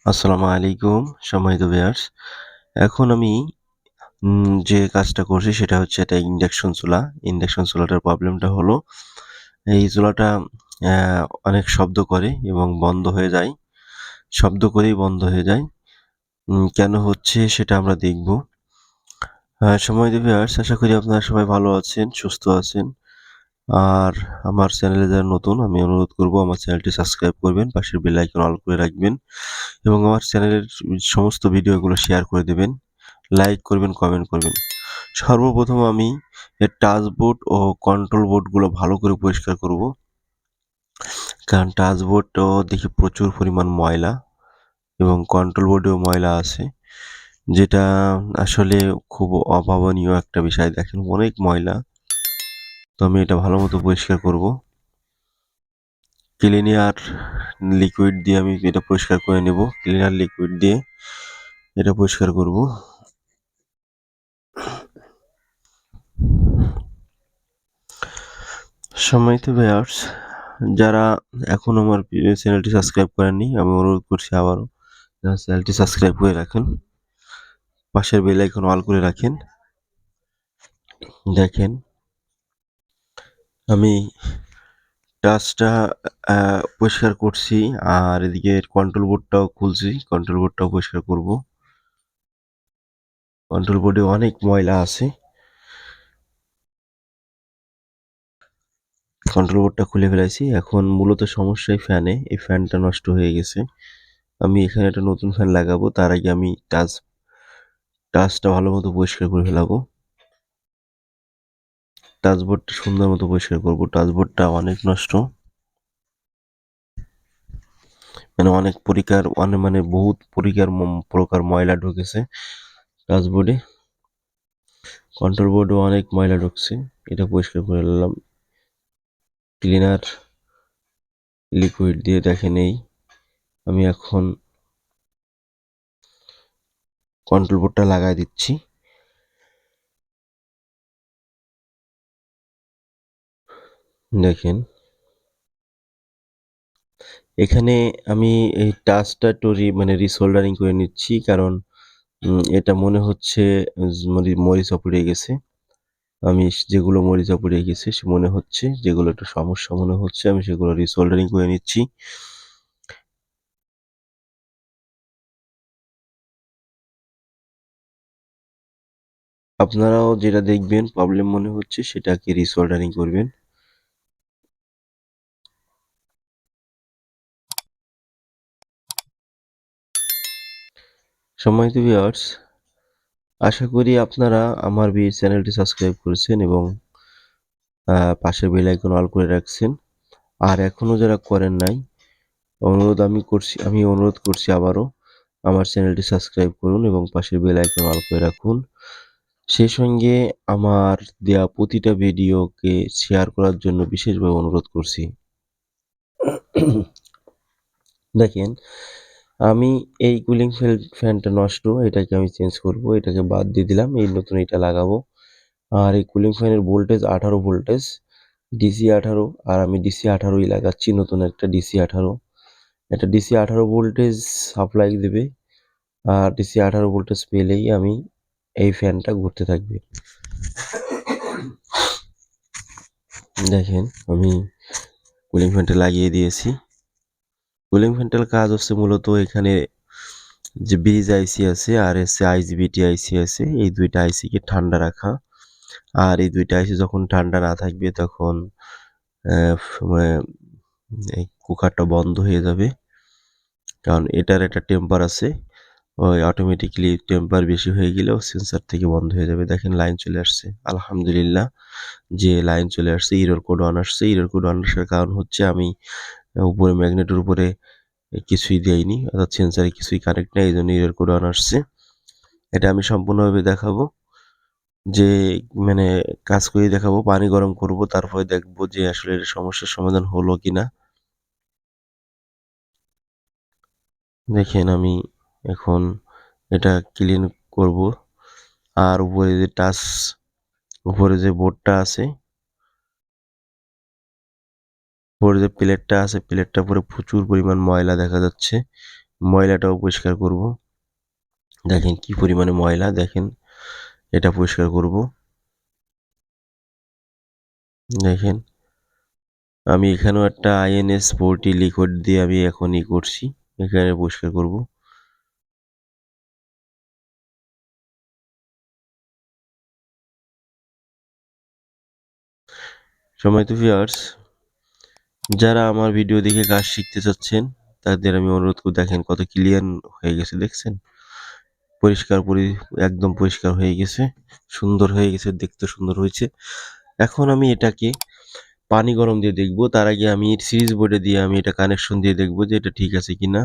আসসালামু আলাইকুম সম্মানিত ভিউয়ার্স। এখন আমি যে কাজটা করছি সেটা হচ্ছে এটা ইন্ডাকশন চুলা। ইন্ডাকশন চুলাটার প্রবলেমটা হলো এই চুলাটা অ্যা অনেক শব্দ করে এবং বন্ধ হয়ে যায়। শব্দ করেই বন্ধ হয়ে যায়। কেন হচ্ছে সেটা আমরা দেখব। সম্মানিত ভিউয়ার্স, আশা করি আপনারা সবাই ভালো আছেন, সুস্থ আছেন। আর আমার চ্যানেলে যারা নতুন আমি অনুরোধ করব আমার চ্যানেলটি সাবস্ক্রাইব করবেন, পাশের বেল আইকন অল করে রাখবেন এবং আমার চ্যানেলের সমস্ত ভিডিওগুলো শেয়ার করে দেবেন। লাইক করবেন, কমেন্ট করবেন। সর্বপ্রথম আমি এর টাচবোর্ড ও কন্ট্রোল বোর্ডগুলো ভালো করে পরিষ্কার করব। কারণ টাচবোর্ডও দেখি প্রচুর পরিমাণ ময়লা এবং কন্ট্রোল বোর্ডেও ময়লা আছে। যেটা আসলে খুব অভাবনীয় একটা বিষয়। দেখেন অনেক ময়লা। তো আমি এটা ভালো মতো পরিষ্কার করব। ক্লিনার লিকুইড দিয়ে আমি এটা পরিষ্কার করে নেব। ক্লিনার লিকুইড দিয়ে এটা পরিষ্কার করব। সম্মানিত ভিউয়ার্স, যারা এখনো আমার চ্যানেলটি সাবস্ক্রাইব করেননি আমি অনুরোধ করছি আবারও চ্যানেলটি সাবস্ক্রাইব করে রাখেন, পাশের বেল আইকন অল করে রাখেন। দেখেন আমি টাচটা পরিষ্কার করছি আর এদিকে কন্ট্রোল বোর্ডটাও খুলছি, কন্ট্রোল বোর্ডটাও পরিষ্কার করব। কন্ট্রোল বোর্ডে অনেক ময়লা আছে। কন্ট্রোল বোর্ডটা খুলে ফেলেছি। এখন মূলত সমস্যা এই ফ্যানে, এই ফ্যানটা নষ্ট হয়ে গেছে। আমি এখানে একটা নতুন ফ্যান লাগাবো, তার আগে আমি টাচটা ভালো মতো পরিষ্কার করে ফেলাবো। টাচবোর্ডটা সুন্দর মতো পরিষ্কার করব। টাচবোর্ডটা অনেক নষ্ট, অনেক মানে বহুত প্রকার ময়লা ঢুকেছে টাচবোর্ডে। কন্ট্রোল বোর্ডে অনেক ময়লা ঢুকছে, এটা পরিষ্কার করে নিলাম ক্লিনার লিকুইড দিয়ে। দেখেন আমি এখন কন্ট্রোল বোর্ডটা লাগাই দিচ্ছি। দেখেন এখানে আমি এই টাচটা একটু রিসোল্ডারিং করে নিচ্ছি, কারণ এটা মনে হচ্ছে মরিচা পুড়ে গেছে। আমি যেগুলো মরিচা পুড়ে গেছে সে মনে হচ্ছে, যেগুলো একটু সমস্যা মনে হচ্ছে আমি সেগুলো রিসোল্ডারিং করে নিচ্ছি। আপনারাও যেটা দেখবেন প্রবলেম মনে হচ্ছে সেটাকে রিসোল্ডারিং করবেন। সম্মানিত ভিউয়ার্স, আশা করি আপনারা আমার চ্যানেলটি সাবস্ক্রাইব করেছেন এবং পাশের বেল আইকন অল করে রাখছেন। আর এখনো যারা করেন নাই, আমি অনুরোধ করছি আবারও আমার চ্যানেলটি সাবস্ক্রাইব করুন এবং পাশের বেল আইকন অল করে রাখুন। সেই সঙ্গে আমার দেয়া প্রতিটা ভিডিওকে শেয়ার করার জন্য বিশেষভাবে অনুরোধ করছি। দেখেন আমি এই কুলিং ফ্যানটা নষ্ট, এটাকে আমি চেঞ্জ করব, এটাকে বাদ দিয়ে দিলাম, এই নতুন এটা লাগাবো। আর এই কুলিং ফ্যানের ভোল্টেজ 18 ভোল্টেজ, ডিসি 18, আর আমি ডিসি 18ই লাগাচ্ছি, নতুন একটা ডিসি 18। এটা ডিসি 18 ভোল্টেজ সাপ্লাই দেবে, আর ডিসি 18 ভোল্টেজ পেলেই আমি এই ফ্যানটা ঘুরতে থাকবে। দেখেন আমি কুলিং ফ্যানটা লাগিয়ে দিয়েছি। কুলিং ফ্যানটার কাজ হচ্ছে মূলত এখানে যে ব্রিজ আইসি আছে আর এসে আইজিবিটি আইসি আছে, এই দুইটা আইসিকে ঠান্ডা রাখা। আর এই দুইটা আইসি যখন ঠান্ডা না থাকবে তখন এই কুকারটা বন্ধ হয়ে যাবে, কারণ এটার একটা টেম্পার আছে, ওই অটোমেটিক্যালি টেম্পার বেশি হয়ে গেলেও সেন্সার থেকে বন্ধ হয়ে যাবে। দেখেন লাইন চলে আসছে, আলহামদুলিল্লাহ যে লাইন চলে আসছে। এরর কোড অন আসছে, এরর কোড অন আসার কারণ হচ্ছে আমি উপরে ম্যাগনেটের উপরে কিছুই দেইনি, অর্থাৎ সেন্সারে কিছুই কানেক্ট নেই, এই জন্য এরর কোড অন আসছে। এটা আমি সম্পূর্ণভাবে দেখাবো, যে কাজ করে দেখাবো, পানি গরম করব, তারপরে দেখবো যে আসলে এর সমস্যার সমাধান হলো কিনা। দেখেন আমি এখন এটা ক্লিন করব। আর উপরে যে বোর্ডটা আছে, উপরে যে প্লেটটা আছে, প্লেটটা পরে প্রচুর পরিমাণ ময়লা দেখা যাচ্ছে। ময়লাটাও পরিষ্কার করব। দেখেন কি পরিমাণে ময়লা, দেখেন এটা পরিষ্কার করব। দেখেন আমি এখানেও একটা INS40 লিকুইড দিয়ে আমি এখন করছি, এখানে পরিষ্কার করব। সম্মানিত ভিউয়ার্স, যারা আমার ভিডিও দেখে কাজ শিখতে চাচ্ছেন তাদের আমি অনুরোধ করব, দেখেন কত ক্লিয়ার হয়ে গেছে, দেখছেন? পরিষ্কার একদম পরিষ্কার হয়ে গেছে, সুন্দর হয়ে গেছে, দেখতে সুন্দর হয়েছে। এখন আমি এটাকে পানি গরম দিয়ে দেখব। তার আগে আমি সিরিজ বোর্ডে দিয়ে আমি এটা কানেকশন দিয়ে দেখব যে এটা ঠিক আছে কিনা।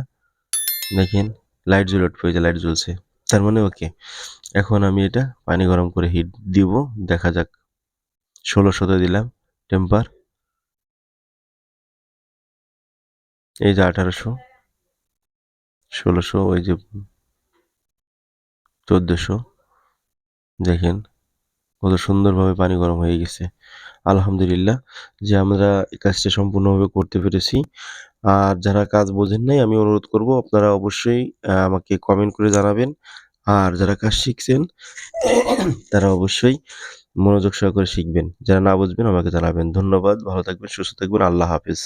দেখেন লাইট জ্বলে উঠবে, ওই যে লাইট জ্বলছে, তার মানে ওকে। এখন আমি এটা পানি গরম করে হিট দিব, দেখা যাক। 1600 দিলাম টেম্পার, এই যে 1800, 1600, ওই যে 1400। দেখেন কত সুন্দরভাবে পানি গরম হয়ে গেছে। আলহামদুলিল্লাহ যে আমরা এই কাজটা সম্পূর্ণভাবে করতে পেরেছি। আর যারা কাজ বোঝেন নাই আমি অনুরোধ করব আপনারা অবশ্যই আমাকে কমেন্ট করে জানাবেন। আর যারা কাজ শিখছেন তারা অবশ্যই মনোযোগ সহকারে শিখবেন। যারা না বুঝবেন আমাকে জানাবেন। ধন্যবাদ, ভালো থাকবেন, সুস্থ থাকবেন। আল্লাহ হাফেজ।